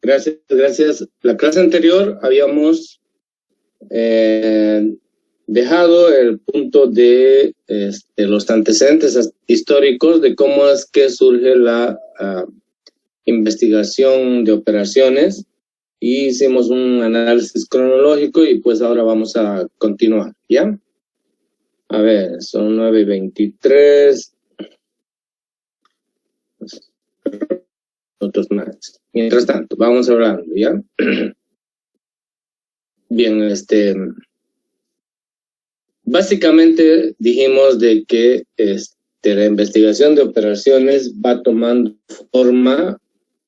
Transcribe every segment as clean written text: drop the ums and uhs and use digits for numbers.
Gracias. La clase anterior habíamos dejado el punto de los antecedentes históricos de cómo es que surge la investigación de operaciones, y hicimos un análisis cronológico, y pues ahora vamos a continuar, ¿ya? A ver, son 9:23. Otros más. Mientras tanto, vamos hablando, ¿ya? Bien, básicamente dijimos de que la investigación de operaciones va tomando forma,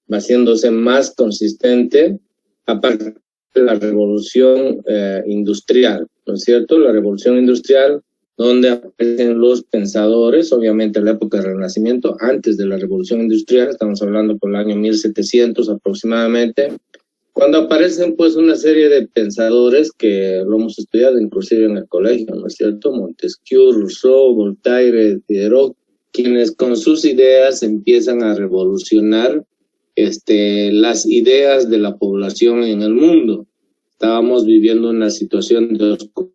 va haciéndose más consistente a partir de la revolución industrial, ¿no es cierto? La revolución industrial, donde aparecen los pensadores, obviamente en la época del Renacimiento, antes de la revolución industrial, estamos hablando por el año 1700 aproximadamente, cuando aparecen pues una serie de pensadores que lo hemos estudiado inclusive en el colegio, ¿no es cierto? Montesquieu, Rousseau, Voltaire, Diderot, quienes con sus ideas empiezan a revolucionar las ideas de la población en el mundo. Estábamos viviendo una situación de oscuridad.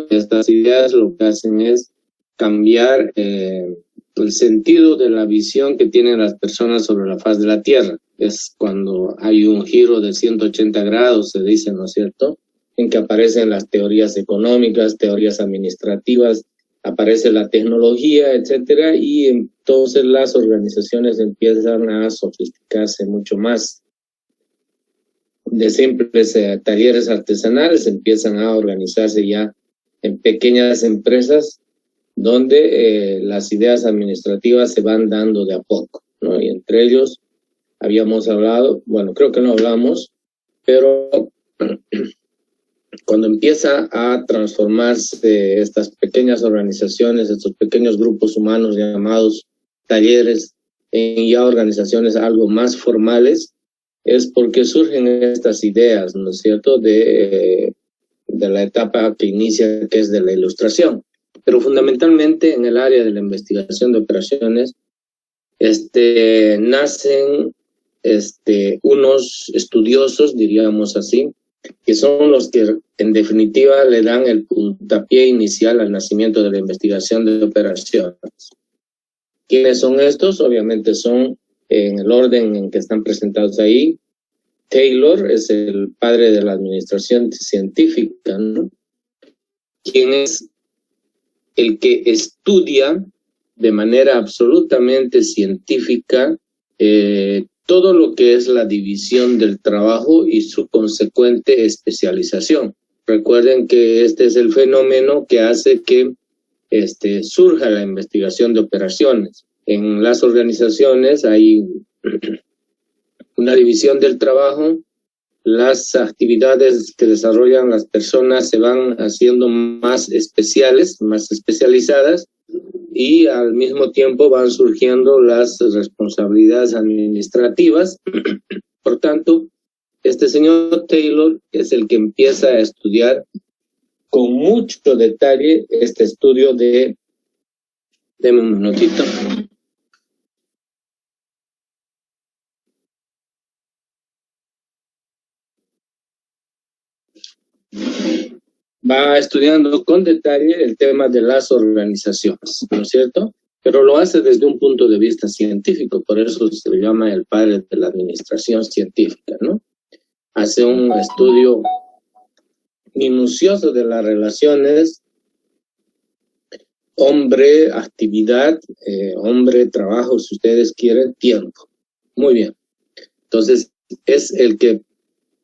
Estas ideas lo que hacen es cambiar el sentido de la visión que tienen las personas sobre la faz de la Tierra. Es cuando hay un giro de 180 grados, se dice, ¿no es cierto?, en que aparecen las teorías económicas, teorías administrativas, aparece la tecnología, etcétera, y entonces las organizaciones empiezan a sofisticarse mucho más. De simples talleres artesanales empiezan a organizarse ya en pequeñas empresas donde las ideas administrativas se van dando de a poco, ¿no? Y entre ellos habíamos hablado, bueno, creo que no hablamos, pero cuando empieza a transformarse estas pequeñas organizaciones, estos pequeños grupos humanos llamados talleres, en ya organizaciones algo más formales, es porque surgen estas ideas, ¿no es cierto?, de la etapa que inicia, que es de la ilustración. Pero fundamentalmente en el área de la investigación de operaciones, nacen unos estudiosos, diríamos así, que son los que en definitiva le dan el puntapié inicial al nacimiento de la investigación de operaciones. ¿Quiénes son estos? Obviamente son en el orden en que están presentados ahí. Taylor es el padre de la administración científica, ¿no? Quien es el que estudia de manera absolutamente científica todo lo que es la división del trabajo y su consecuente especialización. Recuerden que este es el fenómeno que hace que surja la investigación de operaciones. En las organizaciones hay una división del trabajo, las actividades que desarrollan las personas se van haciendo más especiales, más especializadas, y al mismo tiempo van surgiendo las responsabilidades administrativas. Por tanto, este señor Taylor es el que empieza a estudiar con mucho detalle este estudio de... Deme un minutito. Va estudiando con detalle el tema de las organizaciones, ¿no es cierto? Pero lo hace desde un punto de vista científico, por eso se le llama el padre de la administración científica, ¿no? Hace un estudio minucioso de las relaciones hombre-actividad, hombre-trabajo, si ustedes quieren, tiempo. Muy bien. Entonces, es el que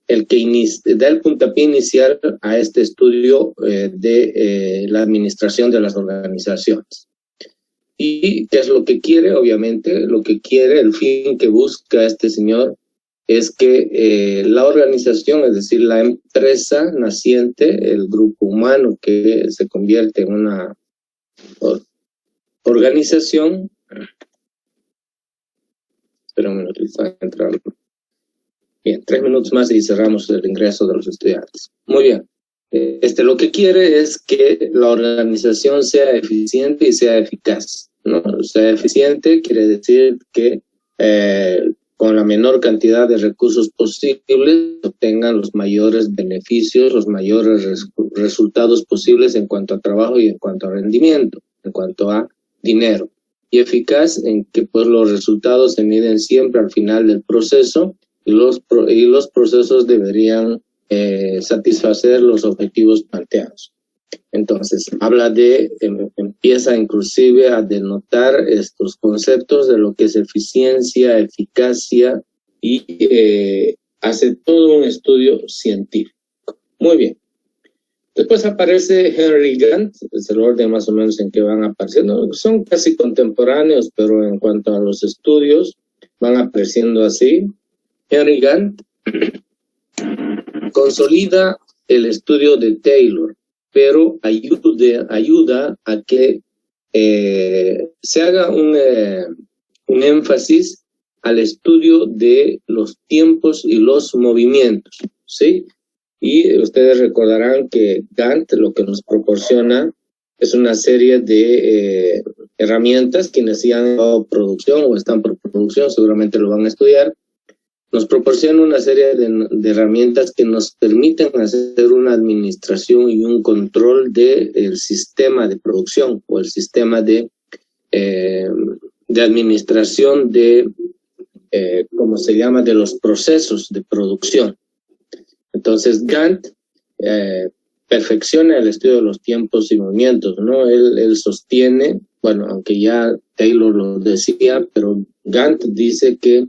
da el puntapié inicial a este estudio de la administración de las organizaciones. ¿Y qué es lo que quiere? Obviamente, lo que quiere, el fin que busca este señor, es que la organización, es decir, la empresa naciente, el grupo humano que se convierte en una organización. Espera un minuto, está entrando. Bien, 3 minutos más y cerramos el ingreso de los estudiantes. Muy bien. Lo que quiere es que la organización sea eficiente y sea eficaz, ¿no? Sea eficiente quiere decir que con la menor cantidad de recursos posibles, obtengan los mayores beneficios, los mayores resultados posibles en cuanto a trabajo y en cuanto a rendimiento, en cuanto a dinero. Y eficaz en que pues los resultados se miden siempre al final del proceso y los procesos deberían satisfacer los objetivos planteados. Entonces, habla de, empieza inclusive a denotar estos conceptos de lo que es eficiencia, eficacia y hace todo un estudio científico. Muy bien. Después aparece Henry Gantt, es el orden más o menos en que van apareciendo. Son casi contemporáneos, pero en cuanto a los estudios van apareciendo así. Henry Gantt consolida el estudio de Taylor, pero ayuda a que se haga un énfasis al estudio de los tiempos y los movimientos, ¿sí? Y ustedes recordarán que Gantt lo que nos proporciona es una serie de herramientas. Quienes ya han dado producción o están por producción seguramente lo van a estudiar. Nos proporciona una serie de herramientas que nos permiten hacer una administración y un control del sistema de producción o el sistema de administración de, ¿cómo se llama?, de los procesos de producción. Entonces, Gantt perfecciona el estudio de los tiempos y movimientos, ¿no? Él sostiene, bueno, aunque ya Taylor lo decía, pero Gantt dice que,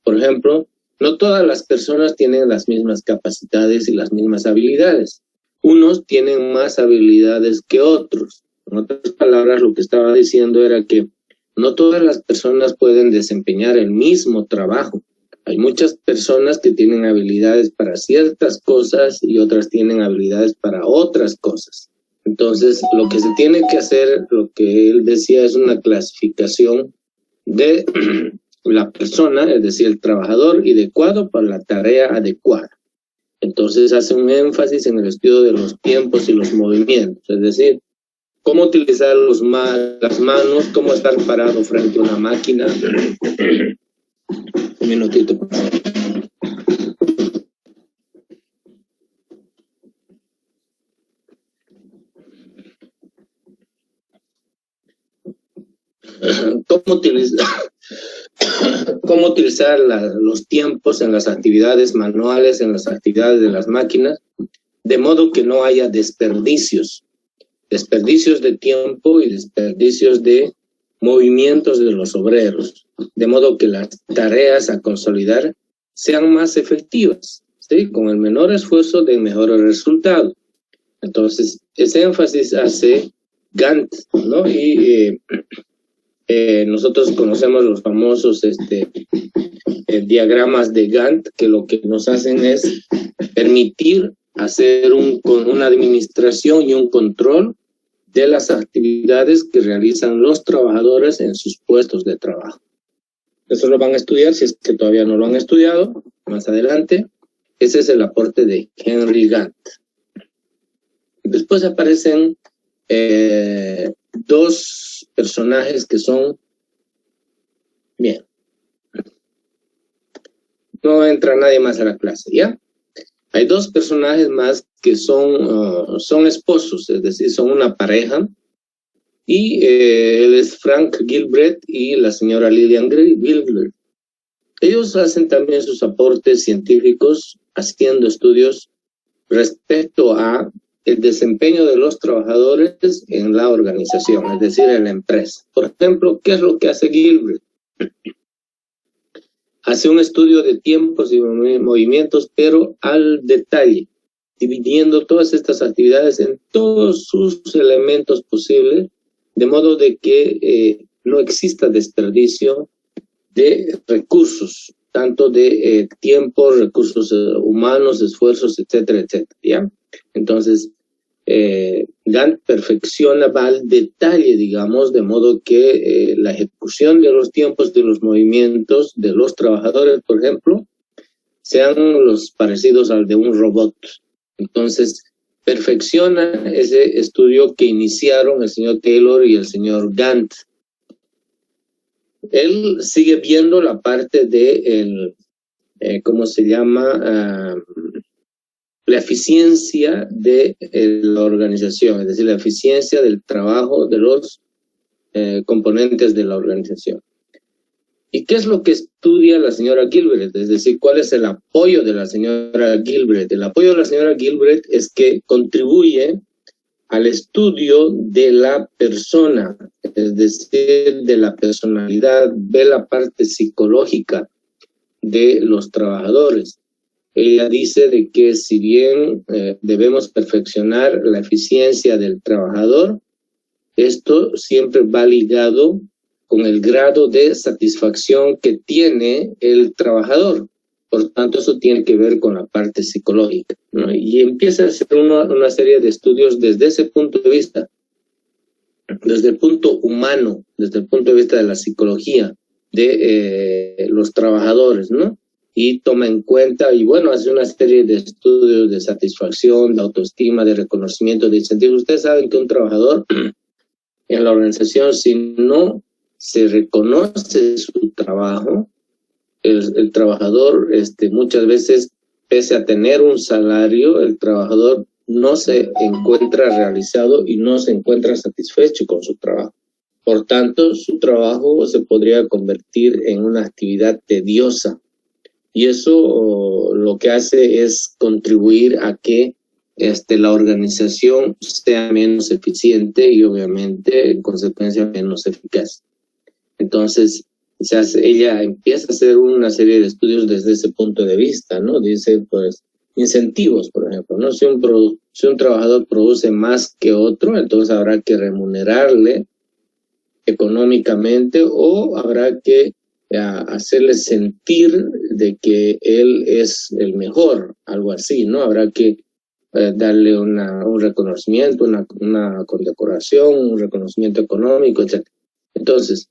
por ejemplo, no todas las personas tienen las mismas capacidades y las mismas habilidades. Unos tienen más habilidades que otros. En otras palabras, lo que estaba diciendo era que no todas las personas pueden desempeñar el mismo trabajo. Hay muchas personas que tienen habilidades para ciertas cosas y otras tienen habilidades para otras cosas. Entonces, lo que se tiene que hacer, lo que él decía, es una clasificación de la persona, es decir, el trabajador adecuado para la tarea adecuada. Entonces, hace un énfasis en el estudio de los tiempos y los movimientos, es decir, cómo utilizar las manos, cómo estar parado frente a una máquina. Un minutito, por favor. Cómo utilizar los tiempos en las actividades manuales, en las actividades de las máquinas, de modo que no haya desperdicios de tiempo y desperdicios de movimientos de los obreros, de modo que las tareas a consolidar sean más efectivas, ¿sí? Con el menor esfuerzo de mejores resultados. Entonces, ese énfasis hace Gantt, ¿no? Y nosotros conocemos los famosos diagramas de Gantt, que lo que nos hacen es permitir hacer una administración y un control de las actividades que realizan los trabajadores en sus puestos de trabajo. Eso lo van a estudiar, si es que todavía no lo han estudiado, más adelante. Ese es el aporte de Henry Gantt. Después aparecen dos personajes que son, bien, no entra nadie más a la clase, ¿ya? Hay dos personajes más que son esposos, es decir, son una pareja, y él es Frank Gilbreth y la señora Lillian Gilbreth. Ellos hacen también sus aportes científicos haciendo estudios respecto a el desempeño de los trabajadores en la organización, es decir, en la empresa. Por ejemplo, ¿qué es lo que hace Gilbreth? Hace un estudio de tiempos y movimientos, pero al detalle, dividiendo todas estas actividades en todos sus elementos posibles, de modo de que no exista desperdicio de recursos, tanto de tiempo, recursos humanos, esfuerzos, etcétera, etcétera, ¿ya? Entonces, Gantt perfecciona, va al detalle, digamos, de modo que la ejecución de los tiempos, de los movimientos de los trabajadores, por ejemplo, sean los parecidos al de un robot. Entonces, perfecciona ese estudio que iniciaron el señor Taylor y el señor Gantt. él sigue viendo la parte de ¿cómo se llama? La eficiencia de la organización, es decir, la eficiencia del trabajo de los componentes de la organización. ¿Y qué es lo que estudia la señora Gilbert? Es decir, ¿cuál es el apoyo de la señora Gilbert? El apoyo de la señora Gilbert es que contribuye al estudio de la persona, es decir, de la personalidad, ve la parte psicológica de los trabajadores. Ella dice de que si bien debemos perfeccionar la eficiencia del trabajador, esto siempre va ligado con el grado de satisfacción que tiene el trabajador. Por tanto, eso tiene que ver con la parte psicológica, ¿no? Y empieza a hacer una serie de estudios desde ese punto de vista, desde el punto humano, desde el punto de vista de la psicología de los trabajadores, ¿no? Y toma en cuenta, y bueno, hace una serie de estudios de satisfacción, de autoestima, de reconocimiento, de incentivos. Ustedes saben que un trabajador en la organización, si no se reconoce su trabajo, el trabajador muchas veces, pese a tener un salario, el trabajador no se encuentra realizado y no se encuentra satisfecho con su trabajo. Por tanto, su trabajo se podría convertir en una actividad tediosa. Y eso lo que hace es contribuir a que la organización sea menos eficiente y obviamente en consecuencia menos eficaz. Entonces, ella empieza a hacer una serie de estudios desde ese punto de vista, ¿no? Dice, pues, incentivos, por ejemplo, ¿no? Si un trabajador produce más que otro, entonces habrá que remunerarle económicamente o habrá que hacerle sentir de que él es el mejor, algo así, ¿no? Habrá que darle un reconocimiento, una condecoración, un reconocimiento económico, etc. Entonces,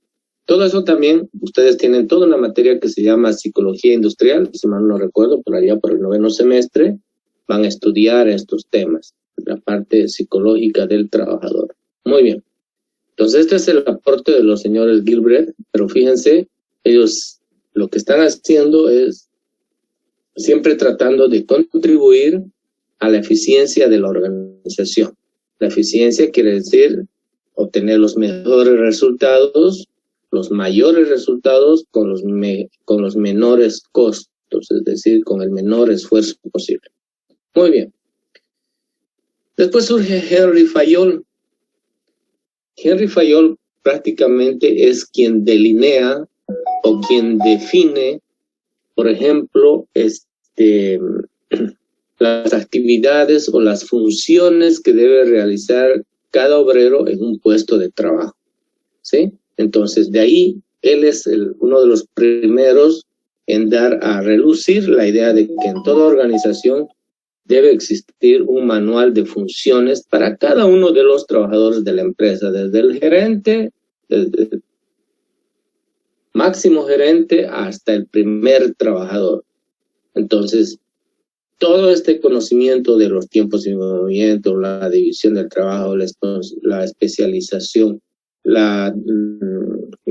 todo eso también, ustedes tienen toda una materia que se llama psicología industrial, si mal no recuerdo, por allá por el 9º semestre, van a estudiar estos temas, la parte psicológica del trabajador. Muy bien. Entonces, este es el aporte de los señores Gilbert, pero fíjense, ellos lo que están haciendo es siempre tratando de contribuir a la eficiencia de la organización. La eficiencia quiere decir obtener los mejores resultados, los mayores resultados con los menores costos, es decir, con el menor esfuerzo posible. Muy bien. Después surge Henry Fayol. Henry Fayol prácticamente es quien delinea o quien define, por ejemplo, las actividades o las funciones que debe realizar cada obrero en un puesto de trabajo, ¿sí? Entonces, de ahí, él es uno de los primeros en dar a relucir la idea de que en toda organización debe existir un manual de funciones para cada uno de los trabajadores de la empresa, desde el gerente, desde el máximo gerente hasta el primer trabajador. Entonces, todo este conocimiento de los tiempos y movimientos, la división del trabajo, la especialización, la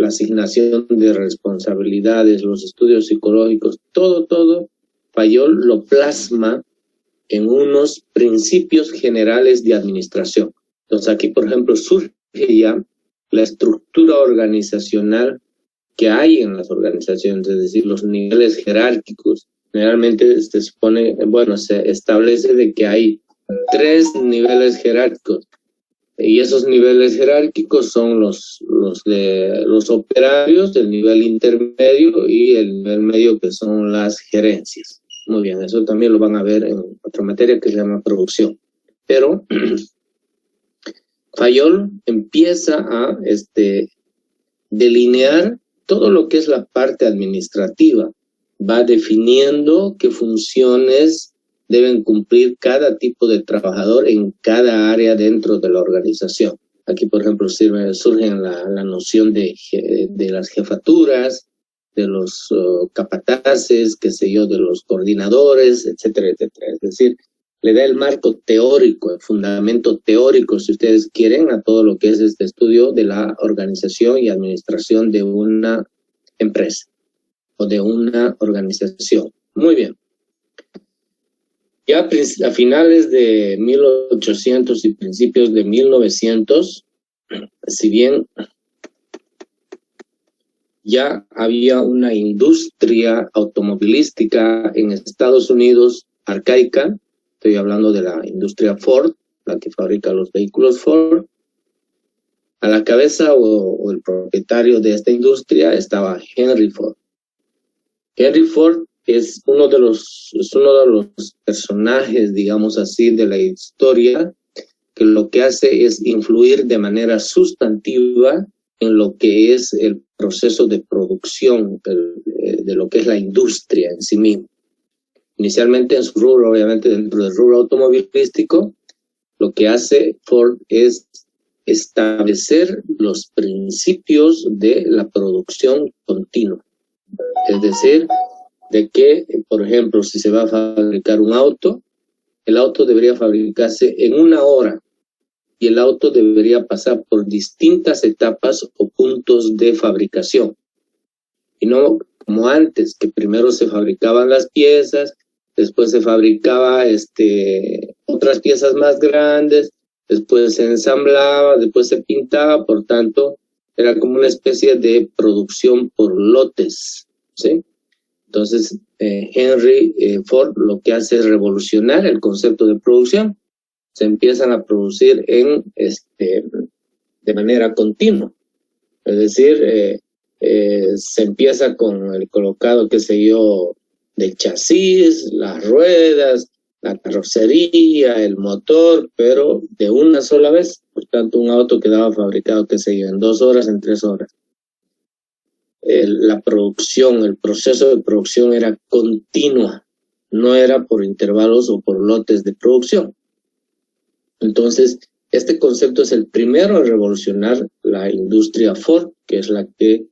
asignación de responsabilidades, los estudios psicológicos, todo, Fayol lo plasma en unos principios generales de administración. Entonces aquí, por ejemplo, surge ya la estructura organizacional que hay en las organizaciones, es decir, los niveles jerárquicos. Generalmente se supone, bueno, se establece de que hay 3 niveles jerárquicos. Y esos niveles jerárquicos son los operarios, el nivel intermedio y el nivel medio, que son las gerencias. Muy bien, eso también lo van a ver en otra materia que se llama producción. Pero Fayol empieza a delinear todo lo que es la parte administrativa. Va definiendo qué funciones deben cumplir cada tipo de trabajador en cada área dentro de la organización. Aquí, por ejemplo, surge la noción de las jefaturas, de los capataces, qué sé yo, de los coordinadores, etcétera, etcétera. Es decir, le da el marco teórico, el fundamento teórico, si ustedes quieren, a todo lo que es este estudio de la organización y administración de una empresa o de una organización. Muy bien. Ya a finales de 1800 y principios de 1900, si bien ya había una industria automovilística en Estados Unidos arcaica, estoy hablando de la industria Ford, la que fabrica los vehículos Ford. A la cabeza o el propietario de esta industria estaba Henry Ford. Henry Ford es uno de los personajes, digamos así, de la historia, que lo que hace es influir de manera sustantiva en lo que es el proceso de producción de lo que es la industria en sí misma. Inicialmente en su rubro, obviamente dentro del rubro automovilístico, lo que hace Ford es establecer los principios de la producción continua. Es decir, de que, por ejemplo, si se va a fabricar un auto, el auto debería fabricarse en 1 hora y el auto debería pasar por distintas etapas o puntos de fabricación. Y no como antes, que primero se fabricaban las piezas, después se fabricaba otras piezas más grandes, después se ensamblaba, después se pintaba, por tanto, era como una especie de producción por lotes, ¿sí? Entonces, Henry Ford lo que hace es revolucionar el concepto de producción. Se empiezan a producir de manera continua. Es decir, se empieza con el colocado, qué sé yo, del chasis, las ruedas, la carrocería, el motor, pero de una sola vez. Por tanto, un auto quedaba fabricado, qué sé yo, en 2 horas, en 3 horas. La producción, el proceso de producción era continua, no era por intervalos o por lotes de producción. Entonces, este concepto es el primero a revolucionar la industria Ford, que es la que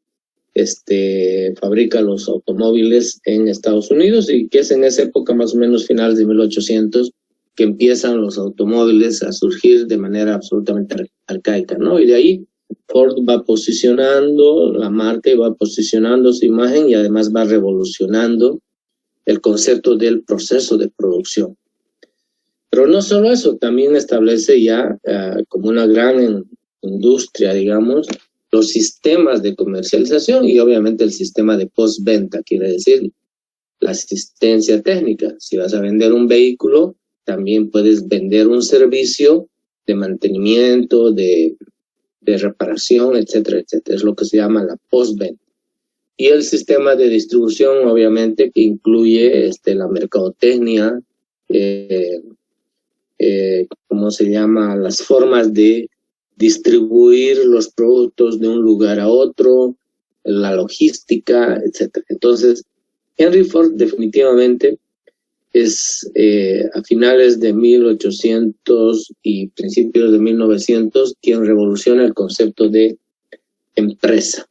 fabrica los automóviles en Estados Unidos y que es en esa época, más o menos finales de 1800, que empiezan los automóviles a surgir de manera absolutamente arcaica, ¿no? Y de ahí Ford va posicionando la marca y va posicionando su imagen y además va revolucionando el concepto del proceso de producción. Pero no solo eso, también establece ya como una gran industria, digamos, los sistemas de comercialización y obviamente el sistema de postventa, quiere decir la asistencia técnica. Si vas a vender un vehículo, también puedes vender un servicio de mantenimiento, de reparación, etcétera, etcétera. Es lo que se llama la postventa. Y el sistema de distribución, obviamente, que incluye la mercadotecnia, ¿cómo se llama? Las formas de distribuir los productos de un lugar a otro, la logística, etcétera. Entonces, Henry Ford definitivamente es a finales de 1800 y principios de 1900 quien revoluciona el concepto de empresa,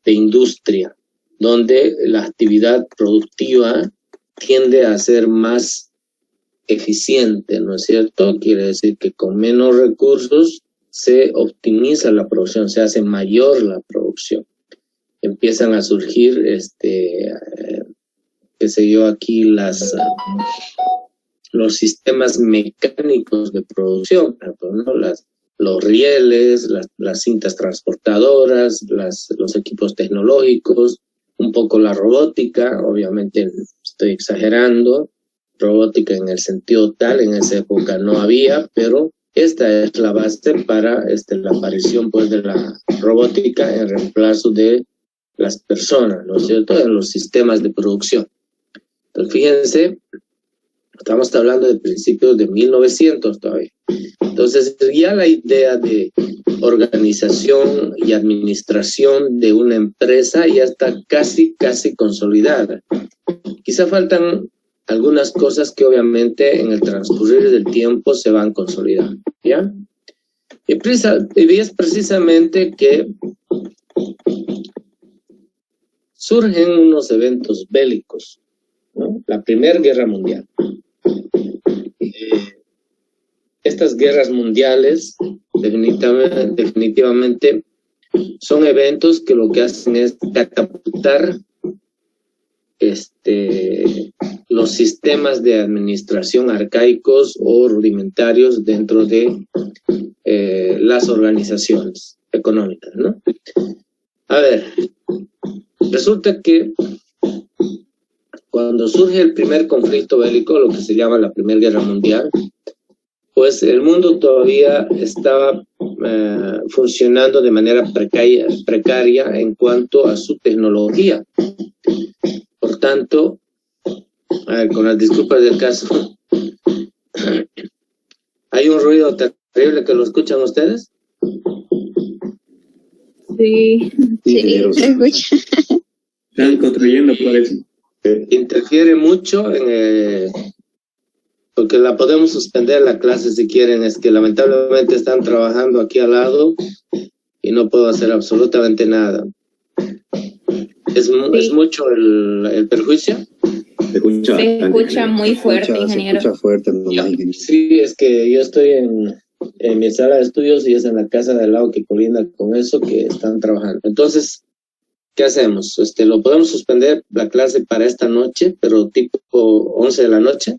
de industria, donde la actividad productiva tiende a ser más eficiente, ¿no es cierto? Quiere decir que con menos recursos se optimiza la producción, se hace mayor la producción. Empiezan a surgir, qué sé yo, aquí los sistemas mecánicos de producción, ¿no? Los rieles, las cintas transportadoras, los equipos tecnológicos, un poco la robótica, obviamente estoy exagerando, robótica en el sentido tal, en esa época no había, pero esta es la base para la aparición pues de la robótica en reemplazo de las personas, ¿no es cierto?, en los sistemas de producción. Entonces, fíjense, estamos hablando de principios de 1900 todavía. Entonces, ya la idea de organización y administración de una empresa ya está casi consolidada. Quizá faltan algunas cosas que obviamente en el transcurrir del tiempo se van consolidando, ¿ya? Y es precisamente que surgen unos eventos bélicos, ¿no? La Primera Guerra Mundial. Estas guerras mundiales definitivamente son eventos que lo que hacen es catapultar los sistemas de administración arcaicos o rudimentarios dentro de las organizaciones económicas, ¿no? A ver, resulta que cuando surge el primer conflicto bélico, lo que se llama la Primera Guerra Mundial, pues el mundo todavía estaba funcionando de manera precaria en cuanto a su tecnología. Por tanto, con las disculpas del caso, ¿hay un ruido terrible que lo escuchan ustedes? Sí, se escucha. Están construyendo por eso. Interfiere mucho porque la podemos suspender la clase si quieren, es que lamentablemente están trabajando aquí al lado y no puedo hacer absolutamente nada. ¿Es mucho el perjuicio? Se escucha muy fuerte, ingeniero. Se escucha fuerte, sí, es que yo estoy en mi sala de estudios y es en la casa de al lado que colinda con eso que están trabajando. Entonces, ¿qué hacemos? Lo podemos suspender la clase para esta noche, pero tipo 11 de la noche.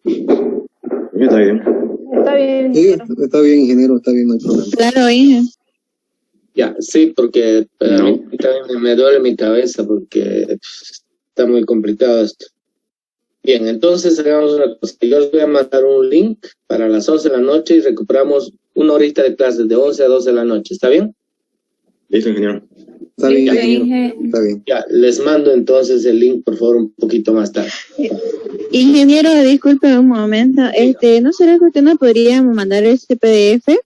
Está bien. Está bien, sí, está bien, ingeniero, está bien, no hay problema. Claro, Inge. Ya, sí, porque a mí también me duele mi cabeza porque está muy complicado esto. Bien, entonces hagamos una cosa. Yo les voy a mandar un link para las 11 de la noche y recuperamos una horita de clases de 11 a 12 de la noche. ¿Está bien? Listo, ingeniero. Está bien, ingeniero. Está bien. Ya, les mando entonces el link, por favor, un poquito más tarde. Ingeniero, disculpe un momento. ¿No será que usted no podría mandar este PDF?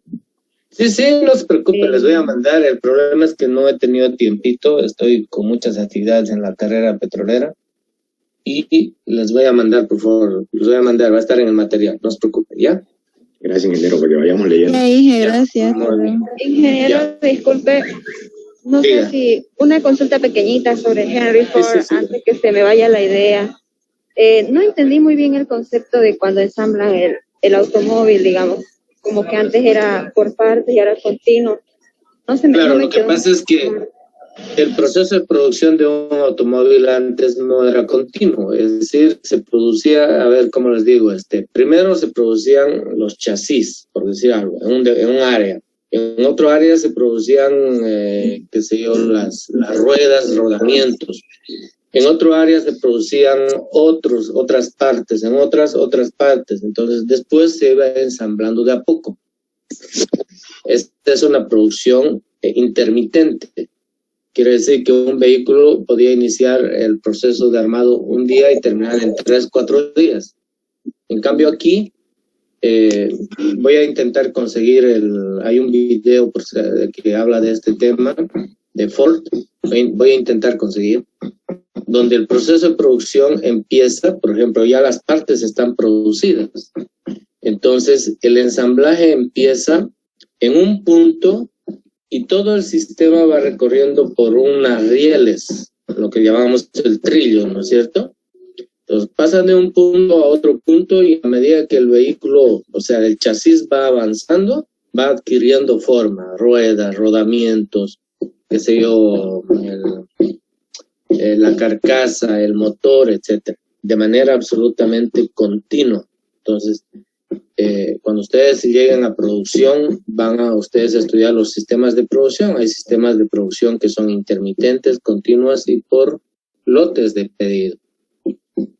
Sí, no se preocupe, les voy a mandar. El problema es que no he tenido tiempito, estoy con muchas actividades en la carrera petrolera y les voy a mandar, por favor, les voy a mandar, va a estar en el material, no se preocupe, ¿ya? Gracias, ingeniero, porque vayamos leyendo. Ya, Inge, gracias. Ingeniero, Ya. Disculpe, no Diga. sé si una consulta pequeñita sobre Henry Ford, Sí. antes que se me vaya la idea. No entendí muy bien el concepto de cuando ensamblan el automóvil, digamos, como que antes era por partes y ahora es continuo. No se me, Claro, no me lo que quedó pasa es que el proceso de producción de un automóvil antes no era continuo, es decir, se producía, a ver cómo les digo, primero se producían los chasis, por decir algo, en un área. En otro área se producían, qué sé yo, las ruedas, rodamientos. En otro área se producían otras partes, en otras partes. Entonces, después se iba ensamblando de a poco. Esta es una producción intermitente. Quiere decir que un vehículo podía iniciar el proceso de armado un día y terminar en 3-4 días. En cambio aquí, voy a intentar conseguir hay un video que habla de este tema, de Ford, voy a intentar conseguir, donde el proceso de producción empieza, por ejemplo, ya las partes están producidas. Entonces, el ensamblaje empieza en un punto y todo el sistema va recorriendo por unas rieles, lo que llamamos el trillo, ¿no es cierto? Entonces pasan de un punto a otro punto y a medida que el vehículo, o sea, el chasis va avanzando, va adquiriendo forma, ruedas, rodamientos, qué sé yo, la carcasa, el motor, etcétera, de manera absolutamente continua. Entonces, cuando ustedes lleguen a producción, van a ustedes a estudiar los sistemas de producción. Hay sistemas de producción que son intermitentes, continuas y por lotes de pedido.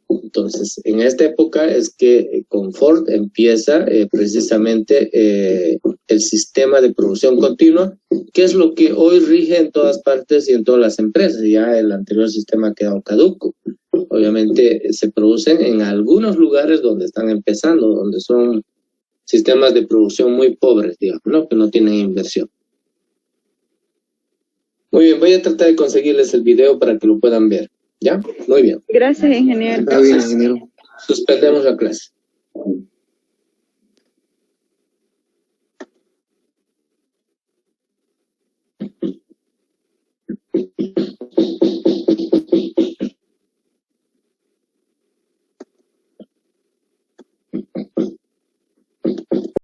Entonces, en esta época es que con Ford empieza precisamente el sistema de producción continua, que es lo que hoy rige en todas partes y en todas las empresas. Ya el anterior sistema ha quedado caduco. Obviamente se producen en algunos lugares donde están empezando, donde son sistemas de producción muy pobres, digamos, ¿no? Que no tienen inversión. Muy bien, voy a tratar de conseguirles el video para que lo puedan ver. ¿Ya? Muy bien. Gracias, ingeniero. Está bien, ingeniero. Suspendemos la clase.